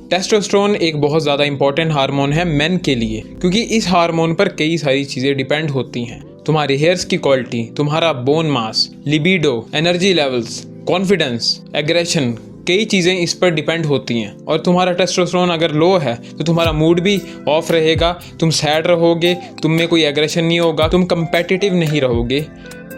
Testosterone एक बहुत ज़्यादा इंपॉर्टेंट हार्मोन है मेन के लिए, क्योंकि इस हार्मोन पर कई सारी चीज़ें डिपेंड होती हैं। तुम्हारे हेयर्स की क्वालिटी, तुम्हारा bone mass, libido, energy levels, confidence, aggression, कई चीज़ें इस पर डिपेंड होती हैं। और तुम्हारा टेस्टोस्टेरोन अगर लो है तो तुम्हारा मूड भी ऑफ रहेगा, तुम सैड रहोगे, तुम में कोई एग्रेशन नहीं होगा, तुम कंपेटिटिव नहीं रहोगे,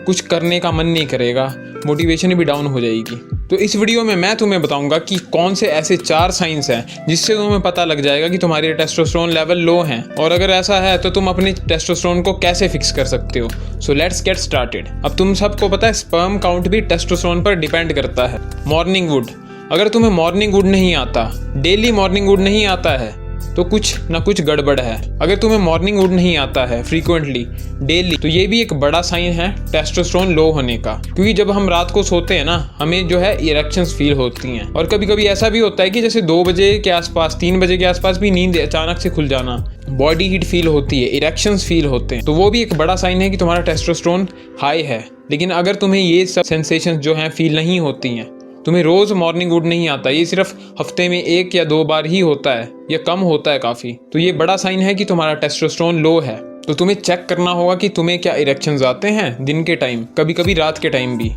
कुछ करने का मन नहीं करेगा, मोटिवेशन भी डाउन हो जाएगी। तो इस वीडियो में मैं तुम्हें बताऊंगा कि कौन से ऐसे 4 साइंस हैं जिससे तुम्हें पता लग जाएगा कि तुम्हारे टेस्टोस्टेरोन लेवल लो हैं, और अगर ऐसा है तो तुम अपने टेस्टोस्टेरोन को कैसे फिक्स कर सकते हो। So let's get started. अब तुम सबको पता है स्पर्म काउंट भी टेस्टोस्टेरोन पर डिपेंड करता है। मॉर्निंग वुड, अगर तुम्हें मॉर्निंग वुड नहीं आता, डेली मॉर्निंग वुड नहीं आता है, तो कुछ ना कुछ गड़बड़ है। अगर तुम्हें मॉर्निंग वुड नहीं आता है फ्रीक्वेंटली, डेली, तो ये भी एक बड़ा साइन है टेस्टोस्टेरोन लो होने का। क्योंकि जब हम रात को सोते हैं ना, हमें जो है इरेक्शंस फील होती हैं, और कभी कभी ऐसा भी होता है कि जैसे 2 बजे के आसपास, 3 बजे के आसपास भी नींद अचानक से खुल जाना, बॉडी हीट फील होती है, इरेक्शंस फील होते हैं, तो वो भी एक बड़ा साइन है कि तुम्हारा टेस्टोस्टेरोन हाई है। लेकिन अगर तुम्हें ये सब सेंसेशंस जो हैं फील नहीं होती हैं, तुम्हें रोज़ मॉर्निंग वुड नहीं आता, ये सिर्फ हफ्ते में 1 या 2 बार ही होता है या कम होता है काफ़ी, तो ये बड़ा साइन है कि तुम्हारा टेस्टोस्टेरोन लो है। तो तुम्हें चेक करना होगा कि तुम्हें क्या इरेक्शंस आते हैं दिन के टाइम, कभी कभी रात के टाइम भी,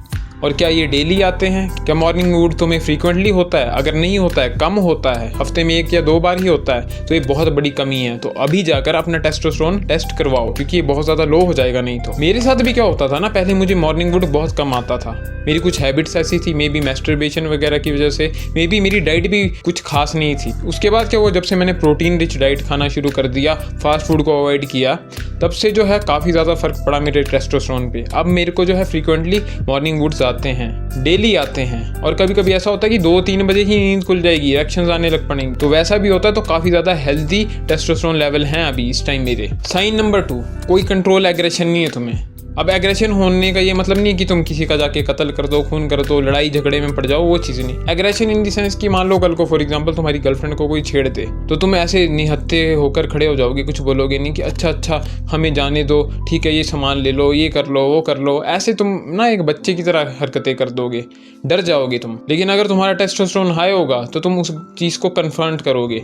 और क्या ये डेली आते हैं। क्या मॉर्निंग वुड तुम्हें फ्रीक्वेंटली होता है? अगर नहीं होता है, कम होता है, हफ्ते में 1 या 2 बार ही होता है, तो ये बहुत बड़ी कमी है। तो अभी जाकर अपना टेस्टोस्टेरोन टेस्ट करवाओ, क्योंकि ये बहुत ज़्यादा लो हो जाएगा नहीं तो। मेरे साथ भी क्या होता था ना, पहले मुझे मॉर्निंग वुड बहुत कम आता था। मेरी कुछ हैबिट्स ऐसी थी, मे बी मैस्टरबेशन वगैरह की वजह से, मे बी मेरी डाइट भी कुछ खास नहीं थी। उसके बाद क्या हुआ, जब से मैंने प्रोटीन रिच डाइट खाना शुरू कर दिया, फास्ट फूड को अवॉइड किया, तब से जो है काफ़ी ज़्यादा फर्क पड़ा मेरे टेस्टोस्टेरोन पे। अब मेरे को जो है फ्रीक्वेंटली मॉर्निंग वुड्स आते हैं, डेली आते हैं, और कभी कभी ऐसा होता है कि 2-3 बजे ही नींद खुल जाएगी, इरेक्शंस आने लग पड़ेंगे, तो वैसा भी होता है। तो काफ़ी ज़्यादा हेल्दी टेस्टोस्टेरोन लेवल हैं अभी इस टाइम मेरे। साइन नंबर 2, कोई कंट्रोल एग्रेशन नहीं है तुम्हें। अब एग्रेशन होने का ये मतलब नहीं कि तुम किसी का जाके कत्ल कर दो, खून कर दो, लड़ाई झगड़े में पड़ जाओ, वो चीज़ नहीं। एग्रेशन इन द सेंस कि मान लो कल को फॉर एग्जांपल तुम्हारी गर्लफ्रेंड को कोई छेड़ दे, तो तुम ऐसे निहत्थे होकर खड़े हो जाओगे, कुछ बोलोगे नहीं कि अच्छा हमें जाने दो, ठीक है, ये सामान ले लो, ये कर लो, वो कर लो, ऐसे तुम ना एक बच्चे की तरह हरकतें कर दोगे, डर जाओगे तुम। लेकिन अगर तुम्हारा टेस्टोस्टेरोन हाई होगा तो तुम उस चीज़ को कन्फ्रंट करोगे,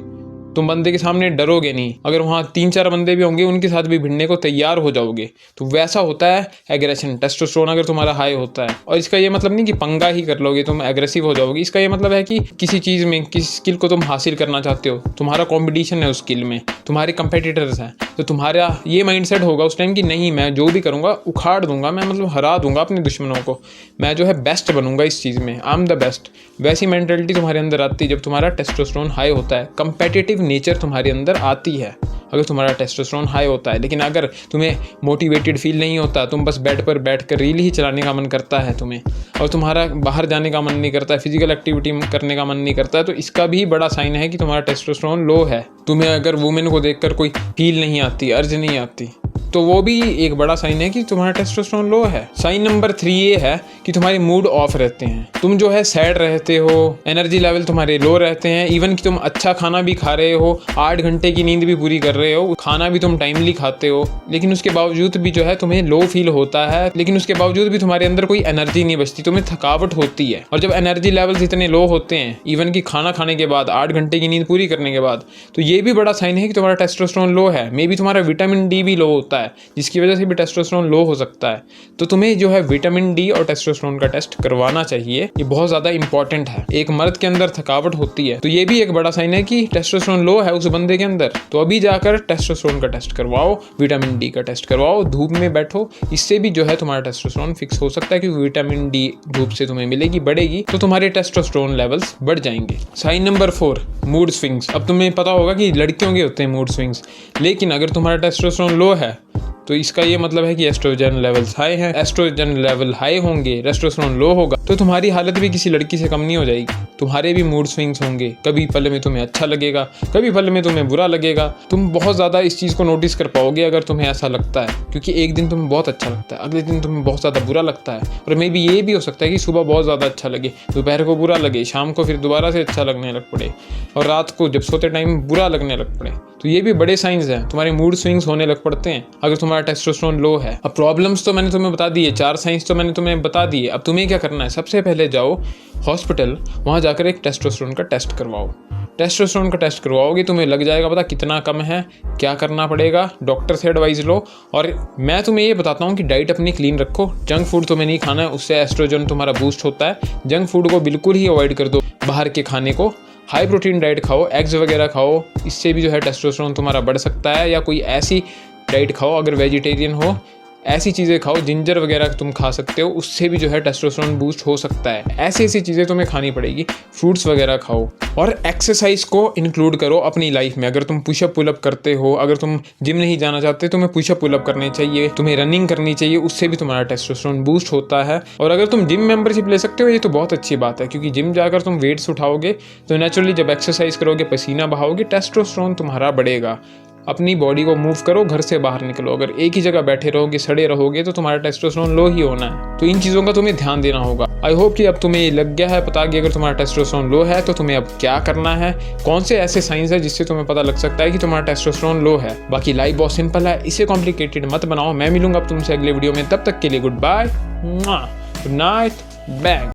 तुम बंदे के सामने डरोगे नहीं। अगर वहाँ 3-4 बंदे भी होंगे, उनके साथ भी भिड़ने को तैयार हो जाओगे। तो वैसा होता है एग्रेशन, टेस्टोस्टेरोन अगर तुम्हारा हाई होता है। और इसका ये मतलब नहीं कि पंगा ही कर लोगे, तुम एग्रेसिव हो जाओगे। इसका ये मतलब है कि किसी चीज़ में, किसी स्किल को तुम हासिल करना चाहते हो, तुम्हारा कॉम्पिटिशन है उस स्किल में, तुम्हारे कंपेटिटर्स हैं, तो तुम्हारा ये माइंडसेट होगा उस टाइम कि नहीं, मैं जो भी करूँगा उखाड़ दूंगा, मैं मतलब हरा दूंगा अपने दुश्मनों को, मैं जो है बेस्ट बनूंगा इस चीज़ में, आई एम द बेस्ट। वैसी मेंटेलिटी तुम्हारे अंदर आती है जब तुम्हारा टेस्टोस्टेरोन हाई होता है, कंपेटिटिव नेचर तुम्हारे अंदर आती है अगर तुम्हारा टेस्टोस्टेरोन हाई होता है। लेकिन अगर तुम्हें मोटिवेटेड फील नहीं होता, तुम बस बेड पर बैठकर रील ही चलाने का मन करता है तुम्हें, और तुम्हारा बाहर जाने का मन नहीं करता है, फिजिकल एक्टिविटी करने का मन नहीं करता है, तो इसका भी बड़ा साइन है कि तुम्हारा टेस्टोस्टेरोन लो है। तुम्हें अगर वुमेन को देखकर कोई फील नहीं आती, अर्ज नहीं आती, तो वो भी एक बड़ा साइन है कि तुम्हारा टेस्टोस्टेरोन लो है। साइन नंबर 3 ये है कि तुम्हारे मूड ऑफ रहते हैं, तुम जो है सैड रहते हो, एनर्जी लेवल तुम्हारे लो रहते हैं। इवन कि तुम अच्छा खाना भी खा रहे हो, 8 घंटे की नींद भी पूरी कर रहे हो, खाना भी तुम टाइमली खाते हो, लेकिन उसके बावजूद भी जो है तुम्हें लो फील होता है। लेकिन उसके बावजूद भी तुम्हारे अंदर कोई एनर्जी नहीं बचती, तुम्हें थकावट होती है। और जब एनर्जी लेवल्स इतने लो होते हैं, इवन कि खाना खाने के बाद, 8 घंटे की नींद पूरी करने के बाद, तो ये भी बड़ा साइन है कि तुम्हारा टेस्टोस्टेरोन लो है। मे बी तुम्हारा विटामिन डी भी लो होता है, जिसकी वजह से भी टेस्टोस्टेरोन लो हो सकता है। तो तुम्हें जो है विटामिन डी और टेस्टोस्टेरोन का टेस्ट करवाना चाहिए, ये बहुत ज़्यादा इंपॉर्टेंट है। एक मर्द के अंदर थकावट होती है, तो ये भी एक बड़ा साइन है कि टेस्टोस्टेरोन लो है उस बंदे के अंदर। तो अभी जाकर टेस्टोस्टेरोन का टेस्ट करवाओ, विटामिन डी का टेस्ट करवाओ, धूप में बैठो, इससे भी जो है तुम्हारा टेस्टोस्टेरोन फिक्स हो सकता है, क्योंकि विटामिन डी धूप से तुम्हें मिलेगी, बढ़ेगी, तो तुम्हारे टेस्टोस्टेरोन लेवल्स बढ़ जाएंगे। Sign number 4, mood swings. अब तुम्हें पता होगा कि लड़कियों के होते हैं मूड स्विंग्स, लेकिन अगर तुम्हारा टेस्टोस्टेरोन लो है तो इसका ये मतलब है कि एस्ट्रोजन लेवल्स हाई हैं। एस्ट्रोजन लेवल हाई होंगे, टेस्टोस्टेरोन लो होगा, तो तुम्हारी हालत भी किसी लड़की से कम नहीं हो जाएगी। तुम्हारे भी मूड स्विंग्स होंगे, कभी पल में तुम्हें अच्छा लगेगा, कभी पल में तुम्हें बुरा लगेगा। तुम बहुत ज़्यादा इस चीज़ को नोटिस कर पाओगे अगर तुम्हें ऐसा लगता है, क्योंकि एक दिन तुम्हें बहुत अच्छा लगता है, अगले दिन तुम्हें बहुत ज़्यादा बुरा लगता है। और मे बी ये भी हो सकता है कि सुबह बहुत ज़्यादा अच्छा लगे, दोपहर को बुरा लगे, शाम को फिर दोबारा से अच्छा लगने लग पड़े, और रात को जब सोते टाइम बुरा लगने लग पड़े। तो तो ये भी बड़े साइंस हैं। तुम्हारे मूड स्विंग्स होने लग पड़ते हैं अगर तुम्हारा टेस्टोस्टेरोन लो है। अब प्रॉब्लम्स तो मैंने तुम्हें बता दी है, 4 साइंस तो मैंने तुम्हें बता दिए। अब तुम्हें क्या करना है, सबसे पहले जाओ हॉस्पिटल, वहाँ जाकर एक टेस्टोस्टेरोन का टेस्ट करवाओ। टेस्टोस्टेरोन का टेस्ट करवाओगे, तुम्हें लग जाएगा पता कितना कम है, क्या करना पड़ेगा, डॉक्टर से एडवाइस लो। और मैं तुम्हें ये बताता हूँ कि डाइट अपनी क्लीन रखो, जंक फूड तुम्हें नहीं खाना है, उससे एस्ट्रोजन तुम्हारा बूस्ट होता है। जंक फूड को बिल्कुल ही अवॉइड कर दो, बाहर के खाने को। हाई प्रोटीन डाइट खाओ, एग्स वगैरह खाओ, इससे भी जो है टेस्टोस्टेरोन तुम्हारा बढ़ सकता है। या कोई ऐसी डाइट खाओ, अगर वेजिटेरियन हो, ऐसी चीज़ें खाओ, जिंजर वगैरह तुम खा सकते हो, उससे भी जो है टेस्टोस्टेरोन बूस्ट हो सकता है। ऐसी चीज़ें तुम्हें खानी पड़ेगी, फ्रूट्स वगैरह खाओ। और एक्सरसाइज को इंक्लूड करो अपनी लाइफ में। अगर तुम पुशअप पुलअप करते हो, अगर तुम जिम नहीं जाना चाहते, तुम्हें पुशअप पुलअप करने चाहिए, तुम्हें रनिंग करनी चाहिए, उससे भी तुम्हारा टेस्टोस्टेरोन बूस्ट होता है। और अगर तुम जिम मेंबरशिप ले सकते हो, ये तो बहुत अच्छी बात है, क्योंकि जिम जाकर तुम वेट्स उठाओगे तो नेचुरली जब एक्सरसाइज करोगे, पसीना बहाओगे, टेस्टोस्टेरोन तुम्हारा बढ़ेगा। अपनी बॉडी को मूव करो, घर से बाहर निकलो। अगर एक ही जगह बैठे रहोगे, सड़े रहोगे, तो तुम्हारा टेस्टोस्टेरोन लो ही होना है। तो इन चीज़ों का तुम्हें ध्यान देना होगा। आई होप कि अब तुम्हें लग गया है पता कि अगर तुम्हारा टेस्टोस्टेरोन लो है तो तुम्हें अब क्या करना है, कौन से ऐसे साइंस है जिससे तुम्हें पता लग सकता है कि तुम्हारा टेस्टोस्टेरोन लो है। बाकी लाइफ बहुत सिंपल है, इसे कॉम्प्लिकेटेड मत बनाओ। मैं मिलूंगा अब तुमसे अगले वीडियो में, तब तक के लिए good bye, good night, bang.